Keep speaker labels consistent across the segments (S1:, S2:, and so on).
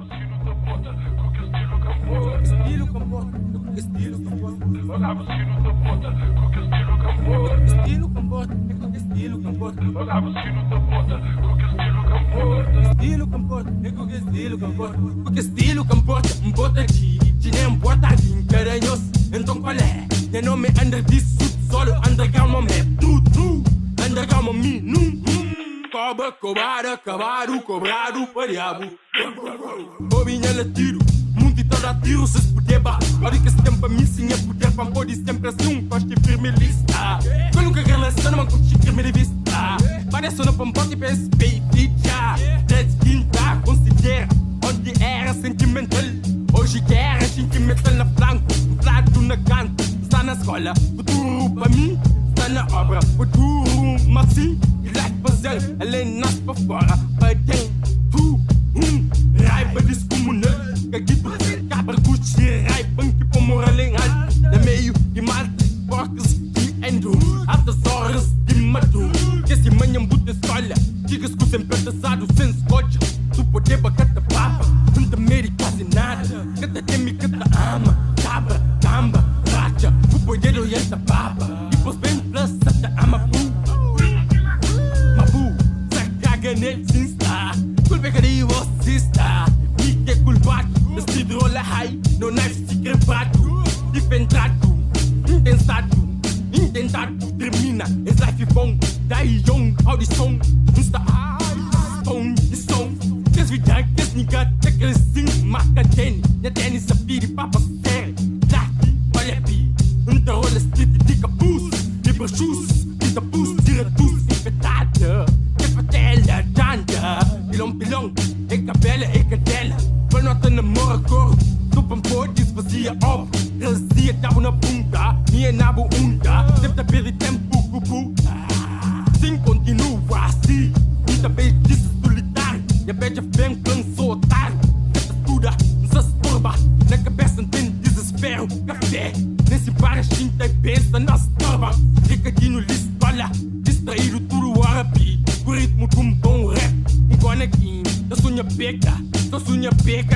S1: estilo da bota, com que estilo capota.
S2: Estilo comporta, estilo comporta.
S1: Olhava o estilo da bota, com que estilo capota.
S2: Estilo comporta, estilo comporta.
S1: Olhava o estilo da bota, com que estilo capota.
S2: Estilo comporta, estilo comporta. Porque estilo comporta, bota aqui, nem bota ali, caranhoso. Então qual é? Meu nome é under disso, solo underground, meu map, true. Underground, meu minu. Cobra, cobrada, cavalo, cobrado, pariabo. Bobinha la tiro, mundo todo a tiro, se puder ba. Olha que esse tempo a mim sim é poder, para pode sempre assim, gosto de firme lista. Eu nunca relaciono, mas com chique me vista. Parece no pampote e penso, baby, já. Let's quinta, considera, onde era sentimental. Hoje guerra, sentimental na flanco, inflado na canto. Está na escola, futuro para mim, está na obra, futuro, mas sim. Puzzle, alleen nas para fora, para dentro. Raiva descomunal, cagito, cabra, cuchi, raiva, tipo moral em alto. No meio de malta, porcos de endo, altas horas de mato. Que se manhã buta escolha, digas que sempre pesado, sem escolha. Tu poder bacata papa, não te meri quase nada. Cata teme, cata ama, cabra, gamba, racha. O poder orienta papa, e pôs bem plus, sata ama pum. Nel sinsta, culpa que de você está. Me que culpado, vestido rola high, no knife se crepado, defendado, intentado, termina, es life bom, daí young, audição, insta som, desvidar, desnigar, aquele sim, marca tênis, minha tênis, sapiri, papa, sério, daqui, olha pi, rola street, de capuz, livre shoes, de capuz, diretus, infectada. Patela, tanda, pilão, e cabela, e cadela. Pra nota namora cor, tu pampô desfazia obra. Trazia tava na bunda, minha nabo unda. Sempre perder tempo, cupu. Sim, continua assim. Muita vez disse solitário. E a beija vem cansou otário. Essa tuda, não se turba. Na cabeça não tem desespero. Café, nem se para, xinta e pensa na turba. Ricadinho, listo, olha. Distraído, tudo árabe. O ritmo de bom rap, conequinho. Da sonha pega,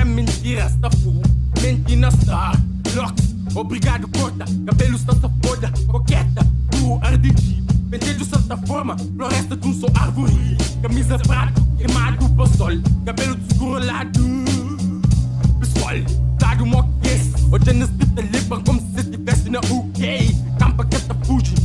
S2: mentira, está full. Mentina está, locks, obrigado, corta. Cabelo está se foda, coqueta, tu ardidi. Penteio certa forma, floresta de só árvore. Camisa prato, queimado pro sol. Cabelo descorolado. Pessoal, dado moquês. Hoje na espita limpa como se estivesse na UK. Campa que tá fugindo.